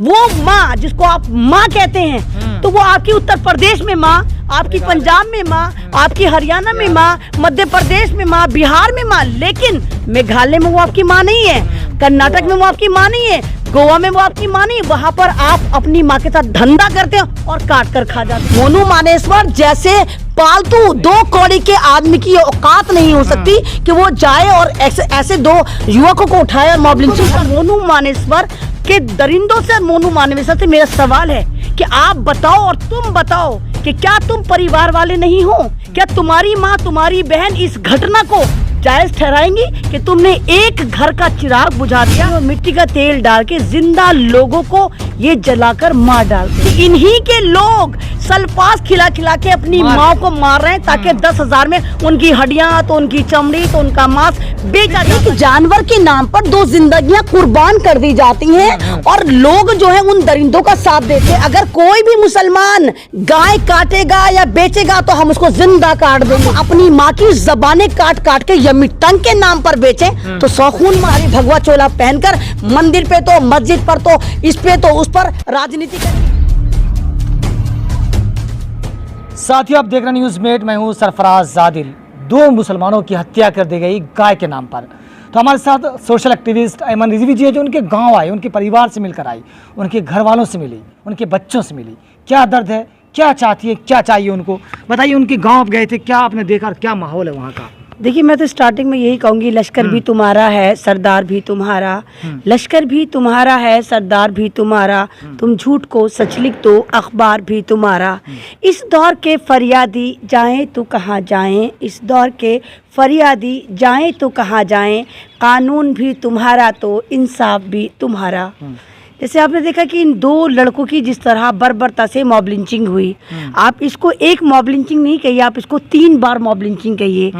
वो माँ जिसको आप माँ कहते हैं, तो वो आपकी उत्तर प्रदेश में माँ, आपकी पंजाब में माँ, आपकी हरियाणा में माँ, मध्य प्रदेश में माँ, बिहार में माँ, लेकिन मेघालय में वो आपकी माँ नहीं है, कर्नाटक में वो आपकी माँ नहीं है, गोवा में वो आपकी माँ नहीं। वहाँ पर आप अपनी माँ के साथ धंधा करते हो और काट कर खा जाते हो। मोनू मानेसर जैसे पालतू 2 कौड़ी के आदमी की औकात नहीं हो सकती कि वो जाए और ऐसे 2 युवकों को उठाए और मॉब लिंचिंग। मोनू मानेसर के दरिंदों से, मोनू मानेसर से मेरा सवाल है कि आप बताओ और तुम बताओ कि क्या तुम परिवार वाले नहीं हो? क्या तुम्हारी माँ, तुम्हारी बहन इस घटना को जायज ठहराएंगी कि तुमने एक घर का चिराग बुझा दिया और मिट्टी का तेल डाल के जिंदा लोगों को ये जलाकर मार डालते? इन्हीं के लोग सल्फास खिला खिला के अपनी माँ को मार रहे हैं ताकि 10,000 में उनकी हड्डियां, तो उनकी चमड़ी, तो उनका मांस बेचा जाए। जानवर के नाम पर 2 जिंदगियां कुर्बान कर दी जाती हैं और लोग जो है उन दरिंदों का साथ देते हैं। अगर कोई भी मुसलमान गाय काटेगा या बेचेगा तो हम उसको जिंदा काट देंगे। अपनी माँ की जबानें काट काट के यम्मी टंग के नाम पर बेचे तो सौखून मारी भगवा चोला पहनकर मंदिर पे तो, मस्जिद पर तो, इस पे तो, उस पर राजनीति कर। साथियों, आप देख रहे न्यूज़ मेट, मैं हूं सरफराज जादिल। 2 मुसलमानों की हत्या कर दी गई गाय के नाम पर। तो हमारे साथ सोशल एक्टिविस्ट अयमन रिजवी जी है, जो उनके गांव आए, उनके परिवार से मिलकर आई, उनके घर वालों से मिली, उनके बच्चों से मिली। क्या दर्द है, क्या चाहती है, क्या चाहिए उनको, बताइए। उनके गाँव गए थे, क्या आपने देखा, क्या माहौल है वहाँ का? देखिए, मैं तो स्टार्टिंग में यही कहूँगी, लश्कर भी तुम्हारा है, सरदार भी तुम्हारा। लश्कर भी तुम्हारा है, सरदार भी तुम्हारा। तुम झूठ को सच लिख दो, अखबार भी तुम्हारा। इस दौर के फरियादी जाएं तो कहाँ जाएं, इस दौर के फरियादी जाएं तो कहाँ जाएं। कानून भी तुम्हारा तो इंसाफ भी तुम्हारा। जैसे आपने देखा कि इन 2 लड़कों की जिस तरह बर्बरता से मॉब लिंचिंग हुई, आप इसको एक मॉब लिंचिंग नहीं कहिए, आप इसको 3 बार मॉब लिंचिंग कहिए।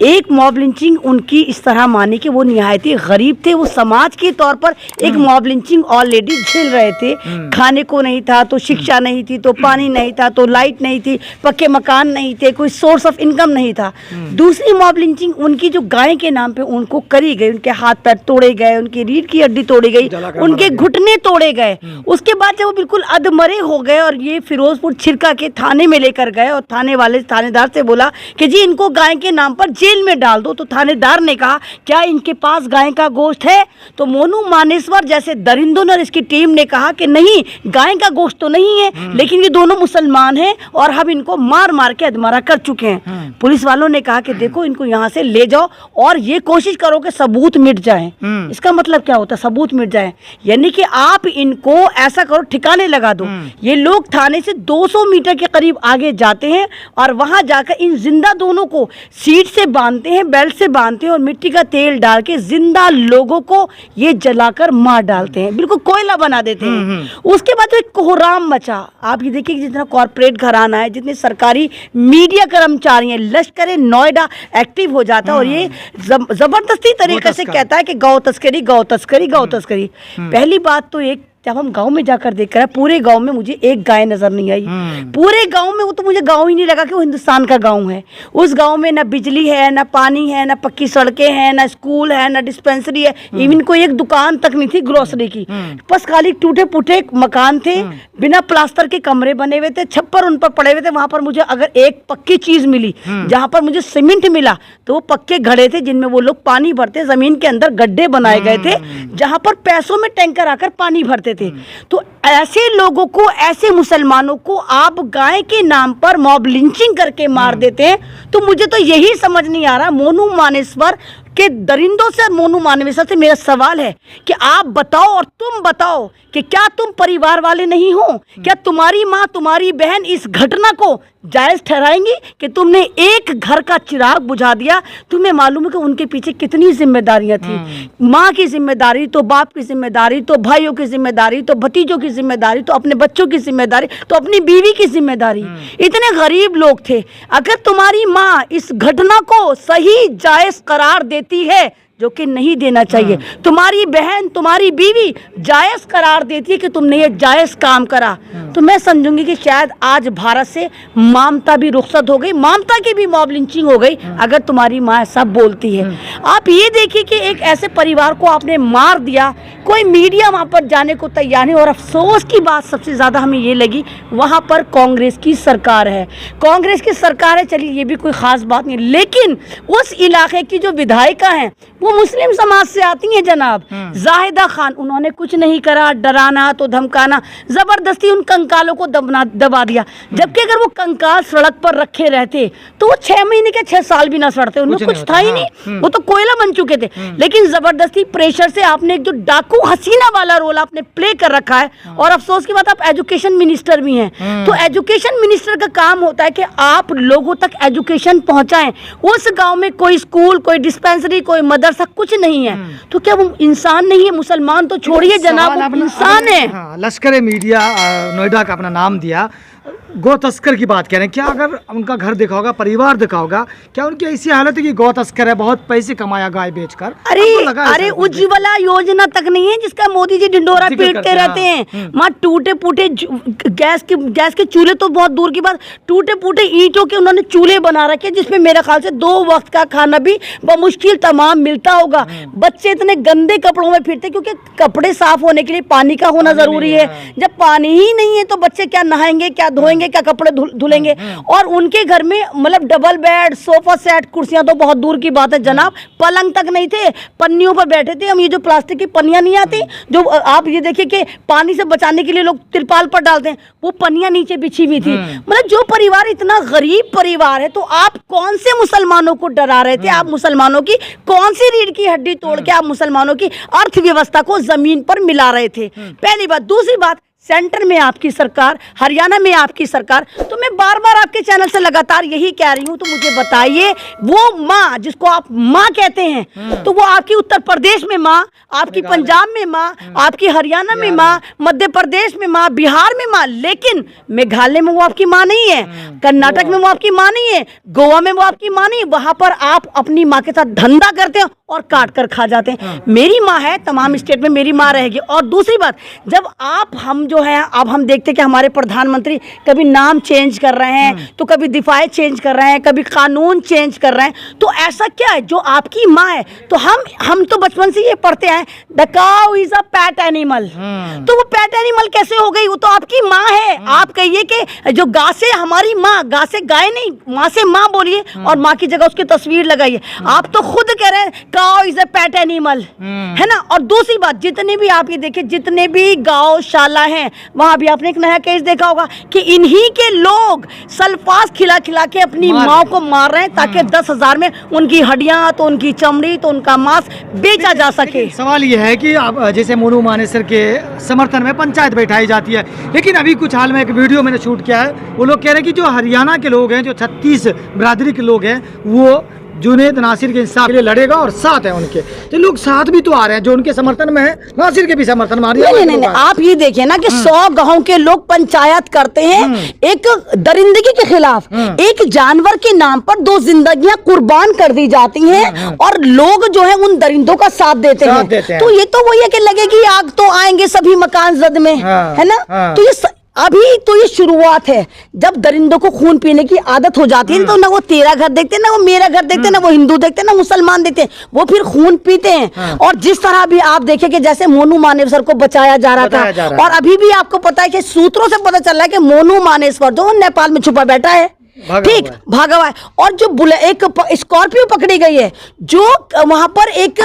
एक मॉब लिंचिंग उनकी इस तरह माने कि वो निहायत ही गरीब थे, वो समाज के तौर पर एक मॉब लिंचिंग ऑलरेडी झेल रहे थे। खाने को नहीं था, तो शिक्षा नहीं थी, तो पानी नहीं था, तो लाइट नहीं थी, पक्के मकान नहीं थे, कोई सोर्स ऑफ इनकम नहीं था। दूसरी मॉब लिंचिंग उनकी जो गाय के नाम पे उनको करी गई, उनके हाथ पैर तोड़े गए, उनकी रीढ़ की हड्डी तोड़ी गई, उनके घुटने तोड़े गए। उसके बाद जब वो बिल्कुल अधमरे हो गए और ये फिरोजपुर छिरका के थाने में लेकर गए और थाने वाले थानेदार से बोला कि जी इनको गाय के नाम पर जेल में डाल दो, तो थानेदार ने कहा क्या इनके पास गाय का गोश्त है? तो मोनू मानेसर जैसे दरिंदों ने, इसकी टीम ने कहा कि नहीं, गाय का गोश्त तो नहीं है, लेकिन ये दोनों मुसलमान हैं और हम इनको मार मार के अधमरा कर चुके हैं। पुलिस वालों ने कहा कि देखो, इनको यहाँ से ले जाओ और ये कोशिश करो कि सबूत मिट जाए। इसका मतलब क्या होता है सबूत मिट जाए? यानी कि आप इनको ऐसा करो, ठिकाने लगा दो। ये लोग थाने से 200 मीटर के करीब आगे जाते हैं और वहां जाकर इन जिंदा दोनों को सीट से बांधते हैं, बेल्ट से बांधते हैं और मिट्टी का तेल डाल के जिंदा लोगों को ये जलाकर मार डालते हैं, बिल्कुल कोयला बना देते हैं। उसके बाद तो एक कोहराम मचा। आप ये देखिए, जितना कॉर्पोरेट घराना है, जितने सरकारी मीडिया कर्मचारी हैं, लश्कर नोएडा एक्टिव हो जाता है और ये जबरदस्ती तरीके से कहता है कि गौ तस्करी, गौ तस्करी, गौ तस्करी। पहली बात तो एक, जब हम गांव में जाकर देख कर, पूरे गांव में मुझे एक गाय नजर नहीं आई। पूरे गांव में वो तो मुझे गांव ही नहीं लगा कि वो हिंदुस्तान का गांव है। उस गांव में ना बिजली है, ना पानी है, ना पक्की सड़कें हैं, ना स्कूल है, ना डिस्पेंसरी है, इवन कोई एक दुकान तक नहीं थी ग्रोसरी की। बस खाली टूटे फूटे मकान थे, बिना प्लास्टर के कमरे बने हुए थे, छप्पर उन पर पड़े हुए थे। वहां पर मुझे अगर एक पक्की चीज मिली, जहां पर मुझे सीमेंट मिला, तो वो पक्के घड़े थे जिनमें वो लोग पानी भरते, जमीन के अंदर गड्ढे बनाए गए थे जहां पर पैसों में टैंकर आकर पानी भरते थे। तो ऐसे लोगों को, ऐसे मुसलमानों को आप गाय के नाम पर मॉब लिंचिंग करके मार देते हैं। तो मुझे तो यही समझ नहीं आ रहा, मोनू मानेसर के दरिंदों से, मोनू मानेसर से मेरा सवाल है कि आप बताओ और तुम बताओ कि क्या तुम परिवार वाले नहीं हो? क्या तुम्हारी माँ, तुम्हारी बहन इस घटना को जायज ठहराएंगी कि तुमने एक घर का चिराग बुझा दिया? तुम्हें मालूम है कि उनके पीछे कितनी जिम्मेदारियां थी। माँ की जिम्मेदारी, तो बाप की जिम्मेदारी, तो भाइयों की जिम्मेदारी, तो भतीजों की जिम्मेदारी, तो अपने बच्चों की जिम्मेदारी, तो अपनी बीवी की जिम्मेदारी। इतने गरीब लोग थे। अगर तुम्हारी माँ इस घटना को सही जायज करार देती है जो कि नहीं देना चाहिए। तुम्हारी बहन, तुम्हारी बीवी जायज़ करार देती है कि तुमने ये जायज़ काम करा, तो मैं समझूंगी कि शायद आज भारत से ममता भी रुखसत हो गई, ममता की भी मॉब लिंचिंग हो गई, अगर तुम्हारी माँ सब बोलती है। आप ये देखिए कि एक ऐसे परिवार को आपने मार दिया, कोई मीडिया वहाँ पर जाने को तैयार नहीं। और अफसोस की बात सबसे ज़्यादा हमें ये लगी, वहाँ पर कांग्रेस की सरकार है, कांग्रेस की सरकार है, चलिए ये भी कोई ख़ास बात नहीं, लेकिन उस इलाके की जो विधायिका हैं वो मुस्लिम समाज से आती हैं जनाब। जाहिदा खान, उन्होंने कुछ नहीं करा, डराना तो धमकाना, ज़बरदस्ती उन कंकालों को दबा दिया, जबकि अगर वो कंकाल सड़क पर रखे रहते तो वो 6 महीने के 6 साल भी ना सड़ते, उनमें कुछ था ही नहीं, वो तो कोयला बन चुके थे। लेकिन ज़बरदस्ती प्रेशर से आपने एक जो डाकू हसीना वाला रोल आपने प्ले कर रखा है। और अफसोस की बात, आप एजुकेशन मिनिस्टर भी हैं, तो एजुकेशन मिनिस्टर का काम होता है कि आप लोगों तक एजुकेशन पहुंचाएं। उस गांव में कोई स्कूल, कोई डिस्पेंसरी, कोई मदरसा कुछ नहीं है, तो क्या वो इंसान नहीं है? मुसलमान तो छोड़िए जनाब, वो इंसान है। लश्कर मीडिया नोएडा का अपना नाम दिया, गौ तस्कर की बात कह रहे हैं, क्या अगर उनका घर देखा होगा, परिवार देखा होगा, क्या उनकी ऐसी हालत है कि गौ तस्कर है, बहुत पैसे कमाया गाय बेचकर? अरे उज्ज्वला योजना तक नहीं है जिसका मोदी जी ढिंडोरा पीटते रहते हैं। माँ टूटे फूटे गैस के चूल्हे तो बहुत दूर की बात, टूटे फूटे ईंटों के उन्होंने चूल्हे बना रखे, जिसमें मेरे ख्याल से 2 वक्त का खाना भी बमुश्किल तमाम मिलता होगा। बच्चे इतने गंदे कपड़ों में फिरते, क्योंकि कपड़े साफ होने के लिए पानी का होना जरूरी है। जब पानी ही नहीं है तो बच्चे क्या नहाएंगे, क्या धोएंगे, क्या कपड़े धुलेंगे? और उनके घर में मतलब डबल बेड, सोफा सेट, कुर्सियां तो बहुत दूर की बात है जनाब, पलंग तक नहीं थे, पन्नियों पर बैठे थे हम। ये जो प्लास्टिक की पन्नियां नहीं आती, जो आप ये देखिए कि पानी से बचाने के लिए लोग तिरपाल पर डालते हैं, वो पन्नियां नीचे बिछी हुई थी। मतलब जो परिवार इतना गरीब परिवार है, तो आप कौन से मुसलमानों को डरा रहे थे? आप मुसलमानों की कौन सी रीढ़ की हड्डी तोड़ के आप मुसलमानों की अर्थव्यवस्था को जमीन पर मिला रहे थे? पहली बात। दूसरी बात, सेंटर में आपकी सरकार, हरियाणा में आपकी सरकार, तो मैं बार बार आपके चैनल से लगातार यही कह रही हूं, तो मुझे बताइए वो माँ जिसको आप माँ कहते हैं, तो वो आपकी उत्तर प्रदेश में माँ, आपकी पंजाब में माँ, आपकी हरियाणा में माँ, मध्य प्रदेश में माँ, बिहार में माँ, लेकिन मेघालय में वो आपकी माँ नहीं है, कर्नाटक में वो आपकी माँ नहीं है, गोवा में वो आपकी माँ नहीं है। वहां पर आप अपनी माँ के साथ धंधा करते हैं और काट कर खा जाते हैं। मेरी माँ है, तमाम स्टेट में मेरी माँ रहेगी। और दूसरी बात, जब आप हम जो है, अब हम देखते हैं कि हमारे प्रधानमंत्री कभी नाम चेंज कर रहे हैं, तो कभी दिफाए चेंज कर रहे हैं, कभी कानून चेंज कर रहे हैं, तो ऐसा क्या है जो आपकी माँ है? तो हम तो बचपन से ये पढ़ते हैं, the cow is a pet animal. तो वो पेट एनिमल कैसे हो गई? वो तो आपकी माँ है। आप कहिए कि जो गाय से हमारी माँ, गाय से गाय नहीं, माँ से माँ बोलिए, और माँ की जगह उसकी तस्वीर लगाइए। आप तो खुद कह रहे हैं cow is a pet animal, है ना? और दूसरी बात, जितने भी आप ये देखिए, जितने भी गौशाला हैं, वहां भी आपने एक नया केस देखा होगा कि इन्हीं के लोग सल्फास खिला खिला के अपनी माँ को मार रहे हैं, ताकि 10,000 में उनकी हड्डियां, तो उनकी चमड़ी, तो उनका मांस बेचा जा सके। सवाल यह है कि अब जैसे मोनू मानेसर के समर्थन में पंचायत बैठाई जाती है, लेकिन अभी कुछ हाल में एक वीडियो मैंने शूट किया है, वो लोग कह रहे हैं कि जो हरियाणा के लोग हैं, जो 36 बिरादरी के लोग हैं, वो जुनेद नासिर के इंसाफ के लिए लड़ेगा और साथ है उनके, तो लोग साथ भी तो आ रहे हैं, जो उनके समर्थन में है, नासिर के भी समर्थन में आ रही है। नहीं, आप ये देखिए ना कि 100 गांव के लोग पंचायत करते हैं एक दरिंदगी के खिलाफ, एक जानवर के नाम पर 2 जिंदगियां कुर्बान कर दी जाती हैं, और लोग जो है उन दरिंदों का साथ देते हैं। तो ये तो वही है कि लगेगी आग तो आएंगे सभी मकान जद में, है ना? तो ये अभी तो ये शुरुआत है। जब दरिंदों को खून पीने की आदत हो जाती है, तो ना वो तेरा घर देखते हैं, ना वो मेरा घर देखते हैं, ना वो हिंदू देखते हैं, ना मुसलमान देखते हैं, वो फिर खून पीते हैं। और जिस तरह भी आप देखें कि जैसे मोनू मानेसर को बचाया जा रहा था, और अभी भी आपको पता है कि सूत्रों से पता चल रहा है कि मोनू मानेसर जो नेपाल में छुपा बैठा है, ठीक भागा हुआ है, और जो एक स्कॉर्पियो पकड़ी गई है, जो वहां पर एक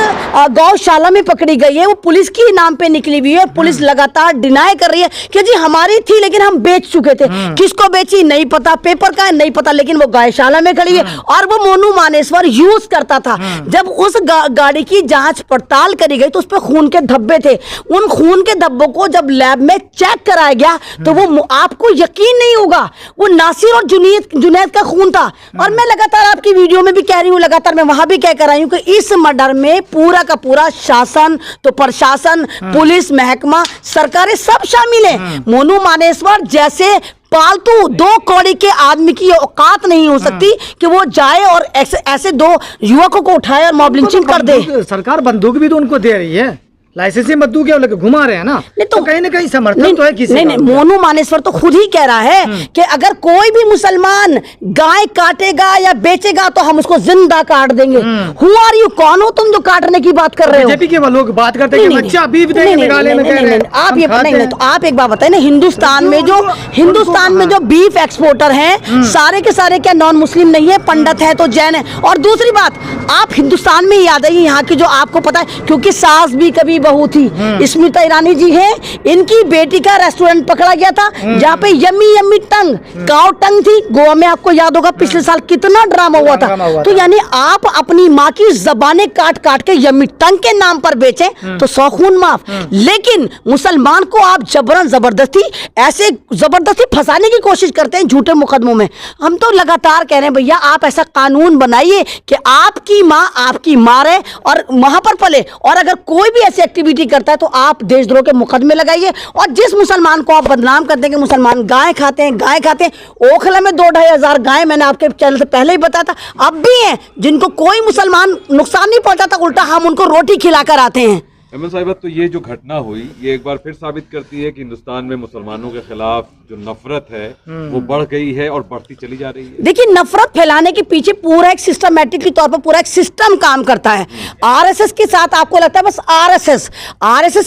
गौशाला में पकड़ी गई है, वो पुलिस की नाम पे निकली हुई है। पुलिस लगातार डिनाई कर रही है कि जी हमारी थी, लेकिन हम बेच चुके थे। किसको बेची नहीं पता, पेपर का है नहीं पता, लेकिन वो गौशाला में खड़ी है, और वो मोनू मानेसर यूज करता था। जब उस गाड़ी की जांच पड़ताल करी गई, तो उस पर खून के धब्बे थे। उन खून के धब्बों को जब लैब में चेक कराया गया, तो वो आपको यकीन नहीं होगा, वो नासिर और जुनैद का खून था। और मैं लगातार आपकी वीडियो में भी कह रही हूँ, लगातार मैं वहां भी कह कर आई हूँ कि इस मर्डर में पूरा का पूरा शासन, तो प्रशासन, पुलिस महकमा, सरकारें सब शामिल हैं। मोनू मानेसर जैसे पालतू 2 कौड़ी के आदमी की औकात नहीं हो सकती कि वो जाए और ऐसे 2 युवकों को उठाए और मॉब लिंचिंग कर दे। सरकार बंदूक भी तो उनको दे रही है, लाइसेंसी बंदूक है, लेके घुमा रहे हैं ना, तो कहीं ना कहीं समर्थन तो है किसी नहीं, मोनू मानेसर तो खुद ही कह रहा है कि अगर कोई भी मुसलमान गाय काटेगा या बेचेगा तो हम उसको जिंदा काट देंगे। हु आर यू, कौन हो तुम जो काटने की बात कर रहे हो? बीजेपी के लोग बात करते हैं कि बच्चा बीफ देंगे मेघालय में, आप ये नहीं, तो आप एक बात बताइए ना, हिंदुस्तान में जो बीफ एक्सपोर्टर हैं सारे के सारे क्या नॉन मुस्लिम नहीं है, पंडित है तो जैन है। और दूसरी बात, आप हिंदुस्तान में याद आइए यहाँ की जो आपको पता है, क्योंकि सास भी कभी बहू थी, स्मृति ईरानी जी है, इनकी बेटी का रेस्टोरेंट पकड़ा गया था जहाँ पे यम्मी यम्मी टंग, काव टंग थी गोवा में, आपको याद होगा पिछले साल कितना ड्रामा हुआ था। तो यानी आप अपनी माँ की जबानें काट काट के यम्मी टंग के नाम पर बेचें तो 100 खून माफ, लेकिन मुसलमान को आप जबरन जबरदस्ती फंसाने की कोशिश करते हैं झूठे मुकदमों में। हम तो लगातार कह रहे हैं भैया आप ऐसा कानून बनाइए कि आपकी माँ आपकी माँ रहे और वहां पर पले, और अगर कोई भी ऐसी एक्टिविटी करता है तो आप देशद्रोह के मुकदमे लगाइए। और जिस मुसलमान को आप बदनाम करते हैं कि मुसलमान गाय खाते हैं, ओखला में 2-2.5 हजार गाय, मैंने आपके चैनल से पहले ही बताया था, अब भी हैं जिनको कोई मुसलमान नुकसान नहीं पहुंचाता, उल्टा हम उनको रोटी खिलाकर आते हैं। एमएन साहिबा, तो ये जो घटना हुई ये एक बार फिर साबित करती है कि हिंदुस्तान में मुसलमानों के खिलाफ जो नफरत है वो बढ़ गई है और बढ़ती चली जा रही है। देखिए, नफरत फैलाने के पीछे पूरा एक सिस्टमैटिक के तौर पर पूरा एक सिस्टम काम करता है। आरएसएस के साथ आपको लगता है बस आरएसएस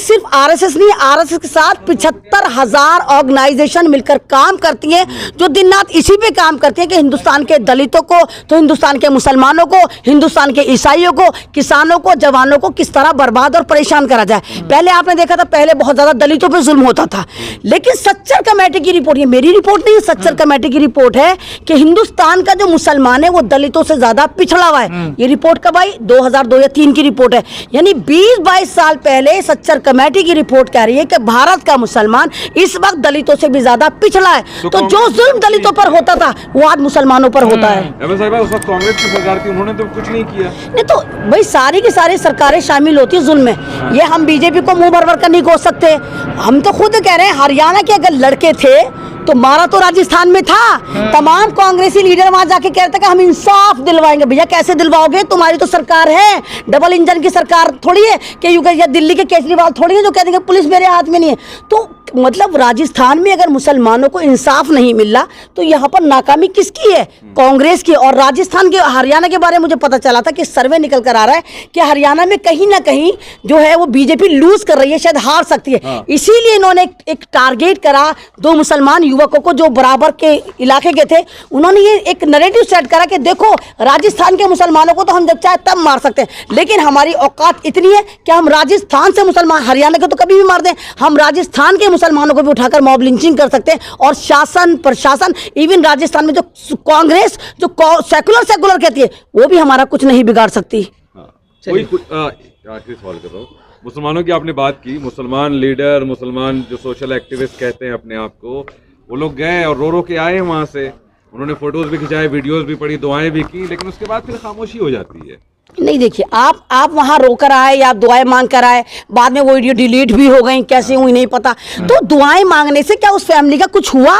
सिर्फ आरएसएस नहीं, आरएसएस के साथ 75,000 ऑर्गेनाइजेशन मिलकर काम करती हैं, जो दिन रात इसी पे काम करती हैं कि हिंदुस्तान के दलितों को, तो हिंदुस्तान के मुसलमानों को, हिंदुस्तान के ईसाइयों को, किसानों को, जवानों को किस तरह बर्बाद और परेशान करा जाए। पहले आपने देखा था, पहले बहुत ज्यादा दलितों पे जुल्म होता था, लेकिन सच्चर कमेटी की रिपोर्ट, ये मेरी रिपोर्ट नहीं है, सच्चर कमेटी की रिपोर्ट है कि हिंदुस्तान का जो मुसलमान है वो दलितों से ज्यादा पिछड़ा हुआ है। ये रिपोर्ट कब आई? 2002 या 3 की रिपोर्ट है, यानी 20-22 साल पहले सच्चर कमेटी की रिपोर्ट कह रही है कि भारत का मुसलमान इस वक्त दलितों से भी ज्यादा पिछड़ा है। तो जो जुल्म दलितों पर होता था वो आज मुसलमानों पर होता है। उस वक्त कांग्रेस की सरकार थी, उन्होंने तो कुछ नहीं किया। नहीं तो भाई सारी की सारी सरकारें शामिल होती है जुल्म में, ये हम बीजेपी को मुंह भर कर नहीं कोस सकते। हम तो खुद कह रहे हैं, हरियाणा के अगर लड़के थे तो मारा तो राजस्थान में था। तमाम कांग्रेसी लीडर वहां जाके कहते कि हम इंसाफ दिलवाएंगे। भैया कैसे दिलवाओगे? तुम्हारी तो सरकार है, डबल इंजन की सरकार थोड़ी है कि या दिल्ली के केजरीवाल थोड़ी है जो कह देंगे पुलिस मेरे हाथ में नहीं है। तो मतलब राजस्थान में अगर मुसलमानों को इंसाफ नहीं मिल रहा तो यहाँ पर नाकामी किसकी है? कांग्रेस की। और राजस्थान के, हरियाणा के बारे में मुझे पता चला था कि सर्वे निकल कर आ रहा है कि हरियाणा में कहीं ना कहीं जो है वो बीजेपी लूज कर रही है, शायद हार सकती है। इसीलिए इन्होंने एक टारगेट करा 2 मुसलमान युवकों को जो बराबर के इलाके के थे। उन्होंने ये एक नैरेटिव सेट करा कि देखो राजस्थान के मुसलमानों को तो हम जब चाहे तब मार सकते हैं, लेकिन हमारी औकात इतनी है कि हम राजस्थान से मुसलमान, हरियाणा को तो कभी भी मार दें, हम राजस्थान के मुसलमानों को भी उठाकर मॉब लिंचिंग कर सकते हैं। और शासन प्रशासन, इवन राजस्थान में जो कांग्रेस जो सेकुलर कहती है, वो भी हमारा कुछ नहीं बिगाड़ सकती। आखिरी सवाल कर रहा हूँ, मुसलमानों की आपने बात की, मुसलमान लीडर, मुसलमान जो सोशल एक्टिविस्ट कहते हैं अपने आप को, वो लोग गए और रो के आए वहाँ से, उन्होंने फोटोज भी खिंचाए, वीडियोस भी पढ़ी, दुआएं भी की, लेकिन उसके बाद फिर खामोशी हो जाती है। नहीं देखिए, आप वहां रोकर आए या दुआएं मांग कर आए, बाद में वो वीडियो डिलीट भी हो गई, कैसे हुई नहीं पता। तो दुआएं मांगने से क्या उस फैमिली का कुछ हुआ?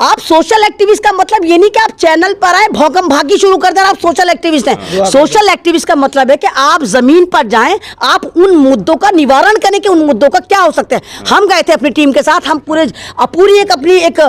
आप सोशल एक्टिविस्ट का मतलब ये नहीं कि आप चैनल पर आए भौकम भागी शुरू कर दें आप सोशल एक्टिविस्ट हैं। सोशल एक्टिविस्ट का मतलब है कि आप जमीन पर जाएं, आप उन मुद्दों का निवारण करें कि उन मुद्दों का क्या हो सकता है। हम गए थे अपनी टीम के साथ, हम पूरी अपनी एक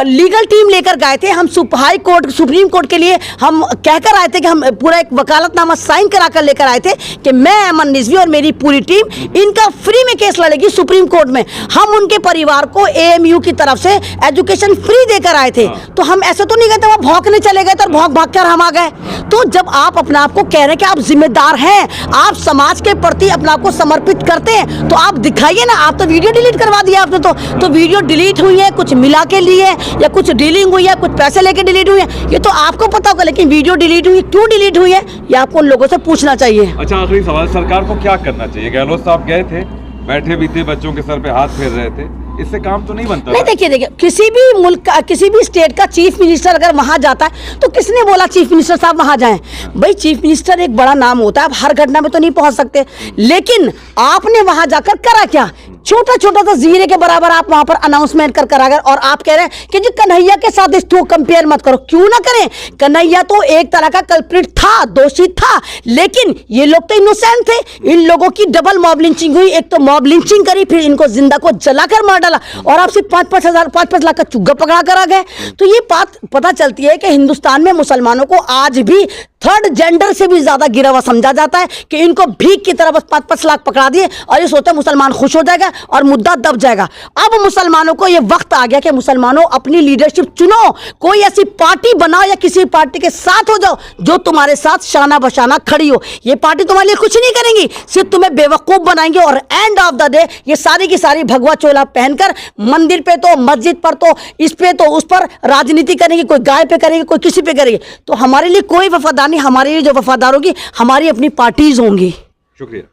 लीगल टीम लेकर गए थे। हम हाई कोर्ट, सुप्रीम कोर्ट के लिए हम कहकर आए थे कि हम पूरा एक वकालतनामा साइन करा कर लेकर आए थे कि मैं अमन रिजवी और मेरी पूरी टीम इनका फ्री में केस लड़ेगी सुप्रीम कोर्ट में। हम उनके परिवार को एएमयू की तरफ से एजुकेशन फ्री देकर आए थे। तो हम ऐसे तो नहीं गए थे वहां भौंकने चले गए थे और भौंक भाग कर हम आ गए। तो जब आप अपने आप को कह रहे हैं कि आप जिम्मेदार हैं, आप समाज के प्रति अपने आप को समर्पित करते हैं, तो आप दिखाइए ना। आप तो वीडियो डिलीट करवा दिया आपने, तो वीडियो डिलीट हुई है, कुछ मिला के लिए या कुछ डीलिंग हुई है, कुछ पैसे लेके डिलीट हुई है, ये तो आपको पता होगा। लेकिन वीडियो डिलीट हुई, क्यों डिलीट हुई है, ये आपको उन लोगों से पूछना चाहिए। अच्छा, आखिरी सवाल, सरकार को क्या करना चाहिए? गहलोत साहब गए थे, बैठे भी थे, बच्चों के सर पे हाथ फेर रहे थे, इससे काम तो नहीं बनता। नहीं, देखिए किसी भी मुल्क का, किसी भी स्टेट का चीफ मिनिस्टर अगर वहां जाता है तो किसने बोला चीफ मिनिस्टर साहब वहां जाएं? भाई चीफ मिनिस्टर एक बड़ा नाम होता है, आप हर घटना में तो नहीं पहुंच सकते, लेकिन आपने वहां जाकर करा क्या? छोटा छोटा सा जीरे के बराबर आप वहां पर अनाउंसमेंट कर गए, और आप कह रहे हैं कि जी कन्हैया के साथ इसको कंपेयर मत करो। क्यों ना करें? कन्हैया तो एक तरह का कल्प्रिट था, दोषी था, लेकिन ये लोग तो इनोसेंट थे। इन लोगों की डबल मॉब लिंचिंग हुई, एक तो मॉब लिंचिंग करी, फिर इनको जिंदा को जलाकर मार डाला, और आप सिर्फ 5-5 लाख का चुग्गा पकड़ा कर आ गए। तो ये बात पता चलती है कि हिंदुस्तान में मुसलमानों को आज भी थर्ड जेंडर से भी ज्यादा गिरा हुआ समझा जाता है, कि इनको भीख की तरह बस 5-5 लाख पकड़ा दिए और ये सोचते मुसलमान खुश हो जाएगा और मुद्दा दब जाएगा। अब मुसलमानों को ये वक्त आ गया कि मुसलमानों अपनी लीडरशिप चुनो, कोई ऐसी पार्टी बनाओ या किसी पार्टी के साथ हो जाओ जो तुम्हारे साथ शाना बशाना खड़ी हो। ये पार्टी तुम्हारे लिए कुछ नहीं करेंगी, सिर्फ तुम्हें बेवकूफ बनाएंगे, और एंड ऑफ द डे ये सारी की सारी भगवा चोला पहनकर मंदिर पे तो, मस्जिद पर तो, इस पे तो, उस पर राजनीति करेंगे, कोई गाय पे करेंगे, कोई किसी पे करेंगे। तो हमारे लिए कोई वफादार नहीं, हमारे लिए जो वफादार होगी हमारी अपनी पार्टीज होंगी। शुक्रिया।